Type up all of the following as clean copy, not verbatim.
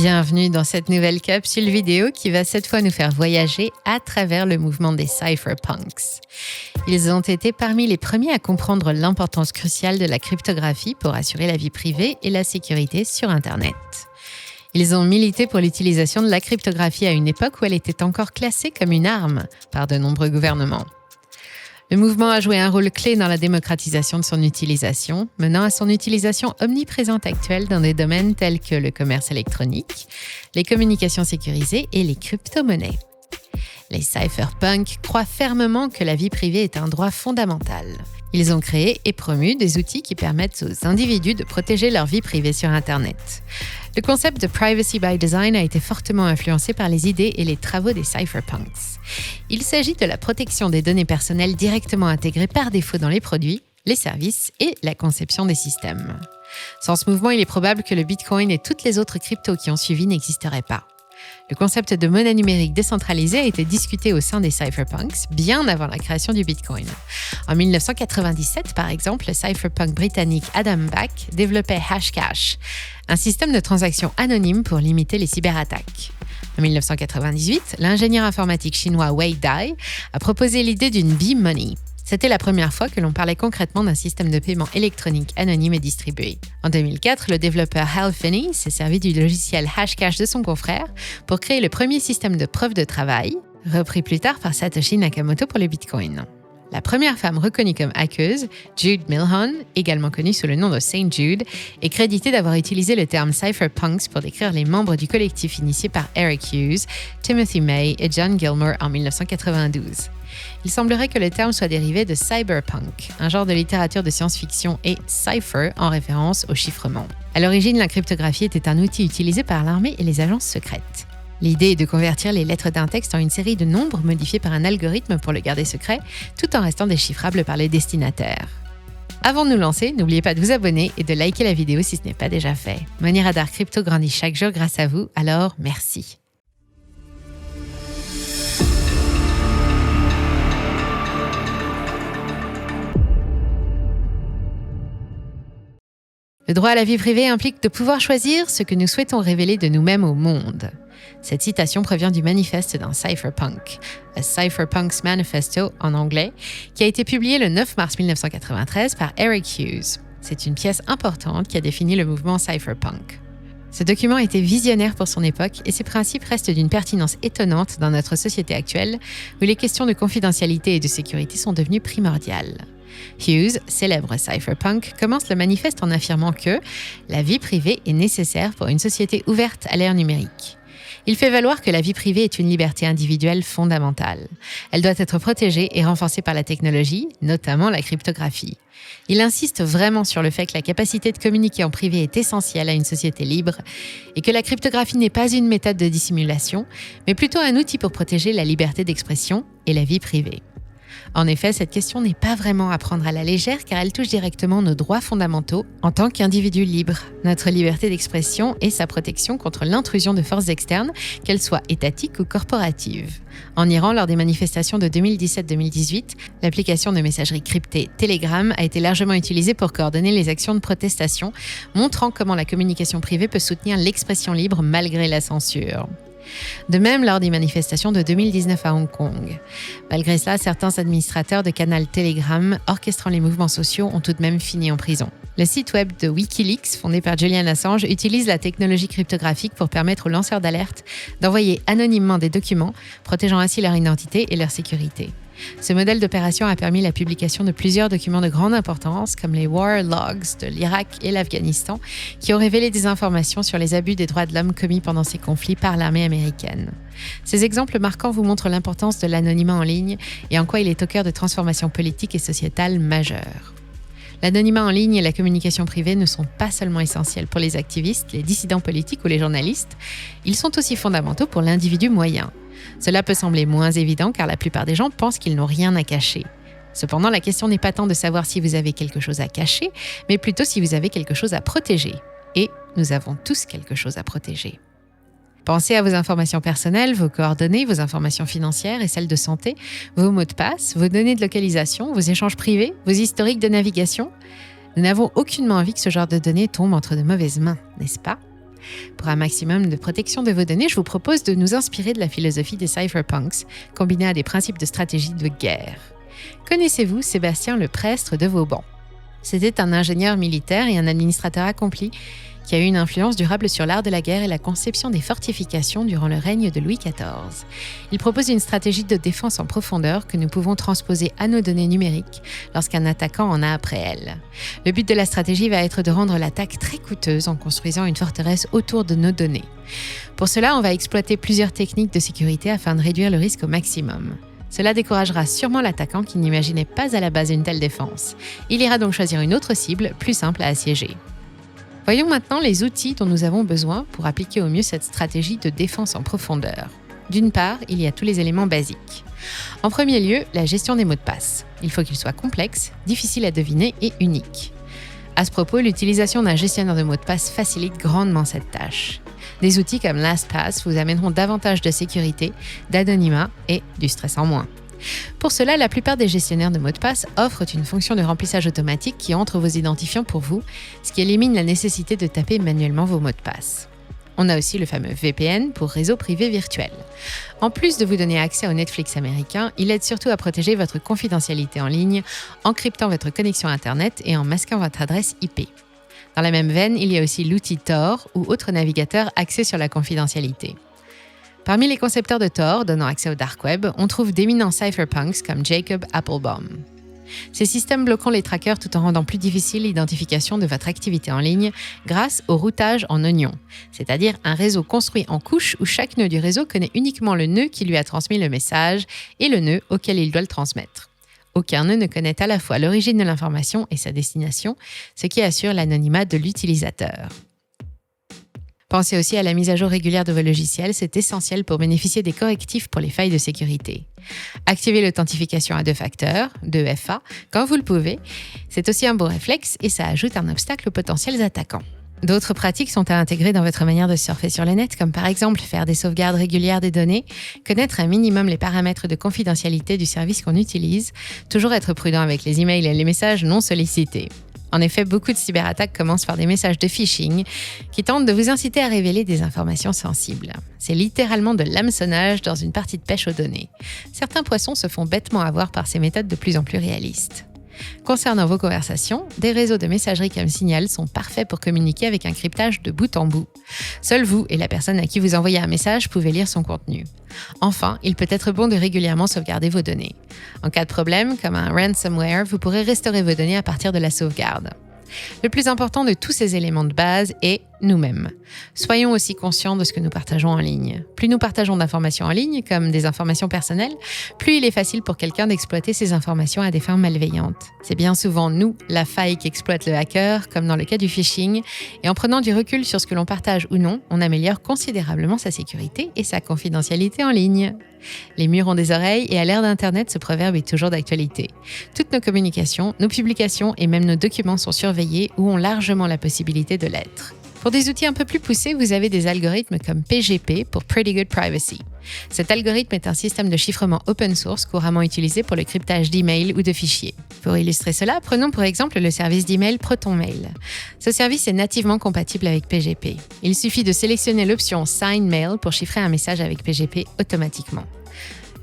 Bienvenue dans cette nouvelle capsule vidéo qui va cette fois nous faire voyager à travers le mouvement des cypherpunks. Ils ont été parmi les premiers à comprendre l'importance cruciale de la cryptographie pour assurer la vie privée et la sécurité sur Internet. Ils ont milité pour l'utilisation de la cryptographie à une époque où elle était encore classée comme une arme par de nombreux gouvernements. Le mouvement a joué un rôle clé dans la démocratisation de son utilisation, menant à son utilisation omniprésente actuelle dans des domaines tels que le commerce électronique, les communications sécurisées et les crypto-monnaies. Les cypherpunks croient fermement que la vie privée est un droit fondamental. Ils ont créé et promu des outils qui permettent aux individus de protéger leur vie privée sur Internet. Le concept de privacy by design a été fortement influencé par les idées et les travaux des cypherpunks. Il s'agit de la protection des données personnelles directement intégrées par défaut dans les produits, les services et la conception des systèmes. Sans ce mouvement, il est probable que le Bitcoin et toutes les autres cryptos qui ont suivi n'existeraient pas. Le concept de monnaie numérique décentralisée a été discuté au sein des cypherpunks bien avant la création du Bitcoin. En 1997, par exemple, le cypherpunk britannique Adam Back développait Hashcash, un système de transactions anonymes pour limiter les cyberattaques. En 1998, l'ingénieur informatique chinois Wei Dai a proposé l'idée d'une B-money. C'était la première fois que l'on parlait concrètement d'un système de paiement électronique anonyme et distribué. En 2004, le développeur Hal Finney s'est servi du logiciel Hashcash de son confrère pour créer le premier système de preuve de travail, repris plus tard par Satoshi Nakamoto pour le Bitcoin. La première femme reconnue comme hackeuse, Jude Milhon, également connue sous le nom de Saint Jude, est créditée d'avoir utilisé le terme cypherpunks pour décrire les membres du collectif initié par Eric Hughes, Timothy May et John Gilmore en 1992. Il semblerait que le terme soit dérivé de cyberpunk, un genre de littérature de science-fiction, et cipher en référence au chiffrement. À l'origine, la cryptographie était un outil utilisé par l'armée et les agences secrètes. L'idée est de convertir les lettres d'un texte en une série de nombres modifiés par un algorithme pour le garder secret, tout en restant déchiffrable par les destinataires. Avant de nous lancer, n'oubliez pas de vous abonner et de liker la vidéo si ce n'est pas déjà fait. Money Radar Crypto grandit chaque jour grâce à vous, alors merci. Le droit à la vie privée implique de pouvoir choisir ce que nous souhaitons révéler de nous-mêmes au monde. Cette citation provient du manifeste d'un cypherpunk, A Cypherpunk's Manifesto en anglais, qui a été publié le 9 mars 1993 par Eric Hughes. C'est une pièce importante qui a défini le mouvement cypherpunk. Ce document était visionnaire pour son époque et ses principes restent d'une pertinence étonnante dans notre société actuelle où les questions de confidentialité et de sécurité sont devenues primordiales. Hughes, célèbre cypherpunk, commence le manifeste en affirmant que la vie privée est nécessaire pour une société ouverte à l'ère numérique. Il fait valoir que la vie privée est une liberté individuelle fondamentale. Elle doit être protégée et renforcée par la technologie, notamment la cryptographie. Il insiste vraiment sur le fait que la capacité de communiquer en privé est essentielle à une société libre et que la cryptographie n'est pas une méthode de dissimulation, mais plutôt un outil pour protéger la liberté d'expression et la vie privée. En effet, cette question n'est pas vraiment à prendre à la légère car elle touche directement nos droits fondamentaux en tant qu'individus libres, notre liberté d'expression et sa protection contre l'intrusion de forces externes, qu'elles soient étatiques ou corporatives. En Iran, lors des manifestations de 2017-2018, l'application de messagerie cryptée Telegram a été largement utilisée pour coordonner les actions de protestation, montrant comment la communication privée peut soutenir l'expression libre malgré la censure. De même lors des manifestations de 2019 à Hong Kong. Malgré cela, certains administrateurs de canal Telegram orchestrant les mouvements sociaux ont tout de même fini en prison. Le site web de Wikileaks, fondé par Julian Assange, utilise la technologie cryptographique pour permettre aux lanceurs d'alerte d'envoyer anonymement des documents, protégeant ainsi leur identité et leur sécurité. Ce modèle d'opération a permis la publication de plusieurs documents de grande importance, comme les War Logs de l'Irak et l'Afghanistan, qui ont révélé des informations sur les abus des droits de l'homme commis pendant ces conflits par l'armée américaine. Ces exemples marquants vous montrent l'importance de l'anonymat en ligne et en quoi il est au cœur de transformations politiques et sociétales majeures. L'anonymat en ligne et la communication privée ne sont pas seulement essentiels pour les activistes, les dissidents politiques ou les journalistes, ils sont aussi fondamentaux pour l'individu moyen. Cela peut sembler moins évident car la plupart des gens pensent qu'ils n'ont rien à cacher. Cependant, la question n'est pas tant de savoir si vous avez quelque chose à cacher, mais plutôt si vous avez quelque chose à protéger. Et nous avons tous quelque chose à protéger. Pensez à vos informations personnelles, vos coordonnées, vos informations financières et celles de santé, vos mots de passe, vos données de localisation, vos échanges privés, vos historiques de navigation. Nous n'avons aucunement envie que ce genre de données tombe entre de mauvaises mains, n'est-ce pas ? Pour un maximum de protection de vos données, je vous propose de nous inspirer de la philosophie des cypherpunks, combinée à des principes de stratégie de guerre. Connaissez-vous Sébastien Leprestre de Vauban? C'était un ingénieur militaire et un administrateur accompli qui a eu une influence durable sur l'art de la guerre et la conception des fortifications durant le règne de Louis XIV. Il propose une stratégie de défense en profondeur que nous pouvons transposer à nos données numériques lorsqu'un attaquant en a après elles. Le but de la stratégie va être de rendre l'attaque très coûteuse en construisant une forteresse autour de nos données. Pour cela, on va exploiter plusieurs techniques de sécurité afin de réduire le risque au maximum. Cela découragera sûrement l'attaquant qui n'imaginait pas à la base une telle défense. Il ira donc choisir une autre cible plus simple à assiéger. Voyons maintenant les outils dont nous avons besoin pour appliquer au mieux cette stratégie de défense en profondeur. D'une part, il y a tous les éléments basiques. En premier lieu, la gestion des mots de passe. Il faut qu'ils soient complexes, difficiles à deviner et uniques. À ce propos, l'utilisation d'un gestionnaire de mots de passe facilite grandement cette tâche. Des outils comme LastPass vous amèneront davantage de sécurité, d'anonymat et du stress en moins. Pour cela, la plupart des gestionnaires de mots de passe offrent une fonction de remplissage automatique qui entre vos identifiants pour vous, ce qui élimine la nécessité de taper manuellement vos mots de passe. On a aussi le fameux VPN pour réseau privé virtuel. En plus de vous donner accès au Netflix américain, il aide surtout à protéger votre confidentialité en ligne, en cryptant votre connexion Internet et en masquant votre adresse IP. Dans la même veine, il y a aussi l'outil Tor ou autre navigateur axé sur la confidentialité. Parmi les concepteurs de Tor, donnant accès au dark web, on trouve d'éminents cypherpunks comme Jacob Appelbaum. Ces systèmes bloquent les trackers tout en rendant plus difficile l'identification de votre activité en ligne grâce au routage en oignon, c'est-à-dire un réseau construit en couches où chaque nœud du réseau connaît uniquement le nœud qui lui a transmis le message et le nœud auquel il doit le transmettre. Aucun nœud ne connaît à la fois l'origine de l'information et sa destination, ce qui assure l'anonymat de l'utilisateur. Pensez aussi à la mise à jour régulière de vos logiciels, c'est essentiel pour bénéficier des correctifs pour les failles de sécurité. Activez l'authentification à 2 facteurs, 2FA, quand vous le pouvez. C'est aussi un bon réflexe et ça ajoute un obstacle aux potentiels attaquants. D'autres pratiques sont à intégrer dans votre manière de surfer sur le net, comme par exemple faire des sauvegardes régulières des données, connaître un minimum les paramètres de confidentialité du service qu'on utilise, toujours être prudent avec les emails et les messages non sollicités. En effet, beaucoup de cyberattaques commencent par des messages de phishing qui tentent de vous inciter à révéler des informations sensibles. C'est littéralement de l'hameçonnage dans une partie de pêche aux données. Certains poissons se font bêtement avoir par ces méthodes de plus en plus réalistes. Concernant vos conversations, des réseaux de messagerie comme Signal sont parfaits pour communiquer avec un cryptage de bout en bout. Seul vous et la personne à qui vous envoyez un message pouvez lire son contenu. Enfin, il peut être bon de régulièrement sauvegarder vos données. En cas de problème, comme un ransomware, vous pourrez restaurer vos données à partir de la sauvegarde. Le plus important de tous ces éléments de base est nous-mêmes. Soyons aussi conscients de ce que nous partageons en ligne. Plus nous partageons d'informations en ligne, comme des informations personnelles, plus il est facile pour quelqu'un d'exploiter ces informations à des fins malveillantes. C'est bien souvent nous, la faille qu'exploite le hacker, comme dans le cas du phishing, et en prenant du recul sur ce que l'on partage ou non, on améliore considérablement sa sécurité et sa confidentialité en ligne. Les murs ont des oreilles et à l'ère d'Internet, ce proverbe est toujours d'actualité. Toutes nos communications, nos publications et même nos documents sont surveillés ou ont largement la possibilité de l'être. Pour des outils un peu plus poussés, vous avez des algorithmes comme PGP pour Pretty Good Privacy. Cet algorithme est un système de chiffrement open source couramment utilisé pour le cryptage d'emails ou de fichiers. Pour illustrer cela, prenons pour exemple le service d'email ProtonMail. Ce service est nativement compatible avec PGP. Il suffit de sélectionner l'option Sign Mail pour chiffrer un message avec PGP automatiquement.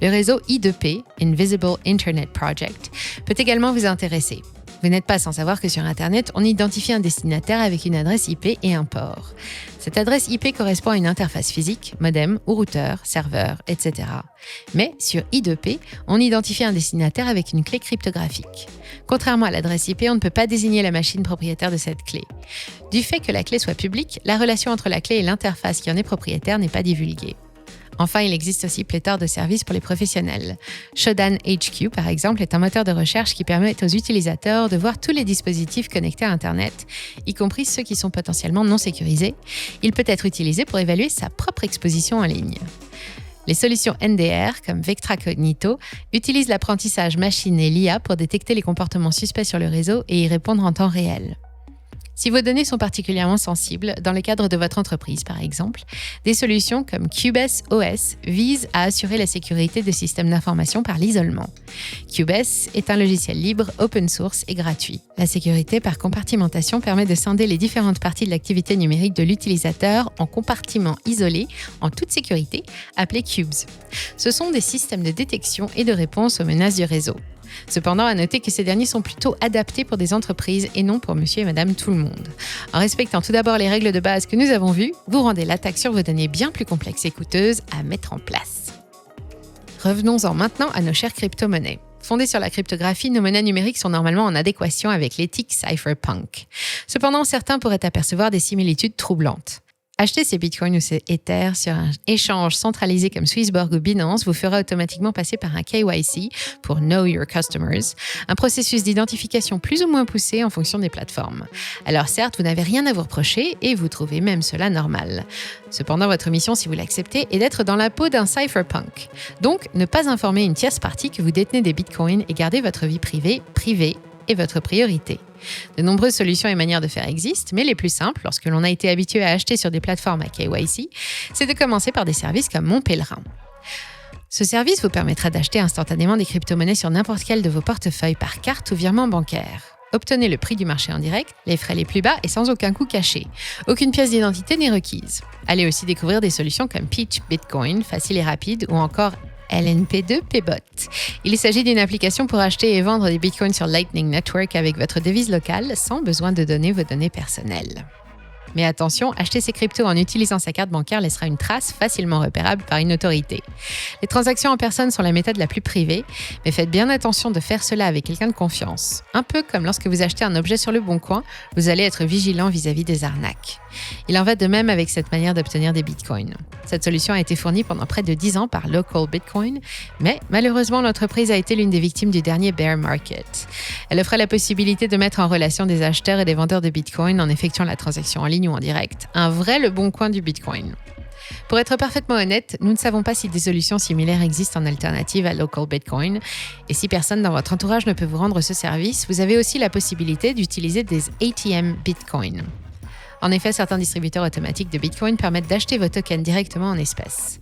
Le réseau I2P, Invisible Internet Project, peut également vous intéresser. Vous n'êtes pas sans savoir que sur Internet, on identifie un destinataire avec une adresse IP et un port. Cette adresse IP correspond à une interface physique, modem ou routeur, serveur, etc. Mais sur I2P, on identifie un destinataire avec une clé cryptographique. Contrairement à l'adresse IP, on ne peut pas désigner la machine propriétaire de cette clé. Du fait que la clé soit publique, la relation entre la clé et l'interface qui en est propriétaire n'est pas divulguée. Enfin, il existe aussi pléthore de services pour les professionnels. Shodan HQ, par exemple, est un moteur de recherche qui permet aux utilisateurs de voir tous les dispositifs connectés à Internet, y compris ceux qui sont potentiellement non sécurisés. Il peut être utilisé pour évaluer sa propre exposition en ligne. Les solutions NDR, comme Vectra Cognito, utilisent l'apprentissage machine et l'IA pour détecter les comportements suspects sur le réseau et y répondre en temps réel. Si vos données sont particulièrement sensibles, dans le cadre de votre entreprise par exemple, des solutions comme Cubase OS visent à assurer la sécurité des systèmes d'information par l'isolement. Cubase est un logiciel libre, open source et gratuit. La sécurité par compartimentation permet de scinder les différentes parties de l'activité numérique de l'utilisateur en compartiments isolés, en toute sécurité, appelés cubes. Ce sont des systèmes de détection et de réponse aux menaces du réseau. Cependant, à noter que ces derniers sont plutôt adaptés pour des entreprises et non pour monsieur et madame tout le monde. En respectant tout d'abord les règles de base que nous avons vues, vous rendez l'attaque sur vos données bien plus complexe et coûteuse à mettre en place. Revenons-en maintenant à nos chères crypto-monnaies. Fondées sur la cryptographie, nos monnaies numériques sont normalement en adéquation avec l'éthique cypherpunk. Cependant, certains pourraient apercevoir des similitudes troublantes. Acheter ces bitcoins ou ces Ethers sur un échange centralisé comme Swissborg ou Binance vous fera automatiquement passer par un KYC pour Know Your Customers, un processus d'identification plus ou moins poussé en fonction des plateformes. Alors certes, vous n'avez rien à vous reprocher et vous trouvez même cela normal. Cependant, votre mission, si vous l'acceptez, est d'être dans la peau d'un cypherpunk. Donc, ne pas informer une tierce partie que vous détenez des bitcoins et garder votre vie privée est votre priorité. De nombreuses solutions et manières de faire existent, mais les plus simples, lorsque l'on a été habitué à acheter sur des plateformes à KYC, c'est de commencer par des services comme Mon Pèlerin. Ce service vous permettra d'acheter instantanément des crypto-monnaies sur n'importe quel de vos portefeuilles par carte ou virement bancaire. Obtenez le prix du marché en direct, les frais les plus bas et sans aucun coût caché. Aucune pièce d'identité n'est requise. Allez aussi découvrir des solutions comme Peach Bitcoin, facile et rapide, ou encore LNP2 Pbot. Il s'agit d'une application pour acheter et vendre des bitcoins sur Lightning Network avec votre devise locale sans besoin de donner vos données personnelles. Mais attention, acheter ces cryptos en utilisant sa carte bancaire laissera une trace facilement repérable par une autorité. Les transactions en personne sont la méthode la plus privée, mais faites bien attention de faire cela avec quelqu'un de confiance. Un peu comme lorsque vous achetez un objet sur le Bon Coin, vous allez être vigilant vis-à-vis des arnaques. Il en va de même avec cette manière d'obtenir des bitcoins. Cette solution a été fournie pendant près de 10 ans par Local Bitcoin, mais malheureusement l'entreprise a été l'une des victimes du dernier bear market. Elle offrait la possibilité de mettre en relation des acheteurs et des vendeurs de bitcoin en effectuant la transaction en ligne ou en direct. Un vrai Le Bon Coin du bitcoin. Pour être parfaitement honnête, nous ne savons pas si des solutions similaires existent en alternative à Local Bitcoin. Et si personne dans votre entourage ne peut vous rendre ce service, vous avez aussi la possibilité d'utiliser des ATM Bitcoin. En effet, certains distributeurs automatiques de Bitcoin permettent d'acheter vos tokens directement en espèces.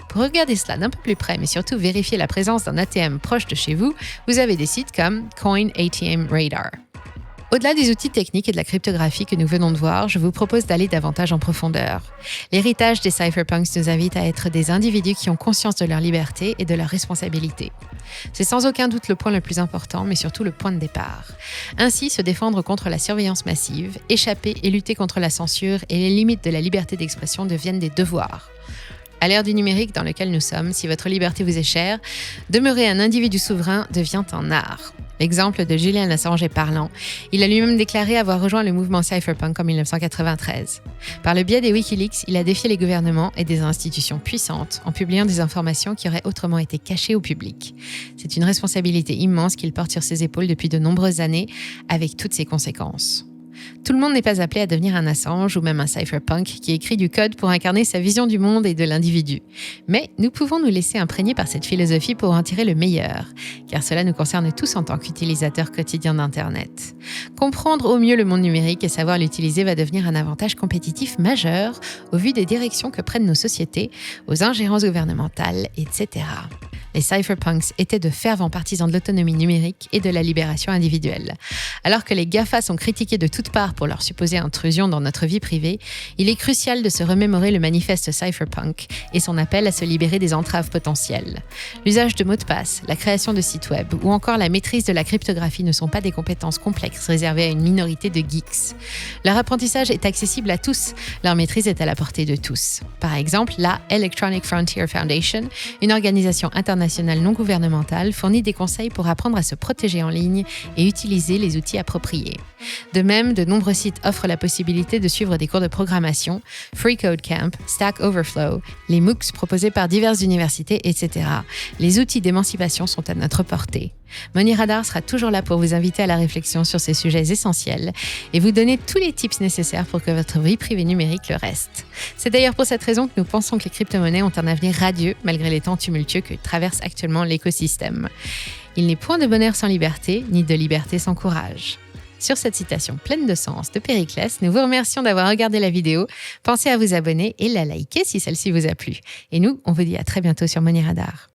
Pour regarder cela d'un peu plus près, mais surtout vérifier la présence d'un ATM proche de chez vous, vous avez des sites comme Coin ATM Radar. Au-delà des outils techniques et de la cryptographie que nous venons de voir, je vous propose d'aller davantage en profondeur. L'héritage des cypherpunks nous invite à être des individus qui ont conscience de leur liberté et de leurs responsabilités. C'est sans aucun doute le point le plus important, mais surtout le point de départ. Ainsi, se défendre contre la surveillance massive, échapper et lutter contre la censure et les limites de la liberté d'expression deviennent des devoirs. À l'ère du numérique dans lequel nous sommes, si votre liberté vous est chère, demeurer un individu souverain devient un art. L'exemple de Julian Assange est parlant. Il a lui-même déclaré avoir rejoint le mouvement cypherpunk en 1993. Par le biais des Wikileaks, il a défié les gouvernements et des institutions puissantes en publiant des informations qui auraient autrement été cachées au public. C'est une responsabilité immense qu'il porte sur ses épaules depuis de nombreuses années, avec toutes ses conséquences. Tout le monde n'est pas appelé à devenir un Assange ou même un cypherpunk qui écrit du code pour incarner sa vision du monde et de l'individu. Mais nous pouvons nous laisser imprégner par cette philosophie pour en tirer le meilleur, car cela nous concerne tous en tant qu'utilisateurs quotidiens d'Internet. Comprendre au mieux le monde numérique et savoir l'utiliser va devenir un avantage compétitif majeur au vu des directions que prennent nos sociétés, aux ingérences gouvernementales, etc. Les cypherpunks étaient de fervents partisans de l'autonomie numérique et de la libération individuelle. Alors que les GAFA sont critiqués de toutes parts pour leur supposée intrusion dans notre vie privée, il est crucial de se remémorer le manifeste cypherpunk et son appel à se libérer des entraves potentielles. L'usage de mots de passe, la création de sites web ou encore la maîtrise de la cryptographie ne sont pas des compétences complexes réservées à une minorité de geeks. Leur apprentissage est accessible à tous, leur maîtrise est à la portée de tous. Par exemple, la Electronic Frontier Foundation, une organisation internationale non gouvernementale, fournit des conseils pour apprendre à se protéger en ligne et utiliser les outils appropriés. De même, de nombreux sites offrent la possibilité de suivre des cours de programmation, Free Code Camp, Stack Overflow, les MOOCs proposés par diverses universités, etc. Les outils d'émancipation sont à notre portée. Money Radar sera toujours là pour vous inviter à la réflexion sur ces sujets essentiels et vous donner tous les tips nécessaires pour que votre vie privée numérique le reste. C'est d'ailleurs pour cette raison que nous pensons que les crypto-monnaies ont un avenir radieux malgré les temps tumultueux que traverse actuellement l'écosystème. Il n'est point de bonheur sans liberté, ni de liberté sans courage. Sur cette citation pleine de sens de Périclès, nous vous remercions d'avoir regardé la vidéo. Pensez à vous abonner et la liker si celle-ci vous a plu. Et nous, on vous dit à très bientôt sur Money Radar.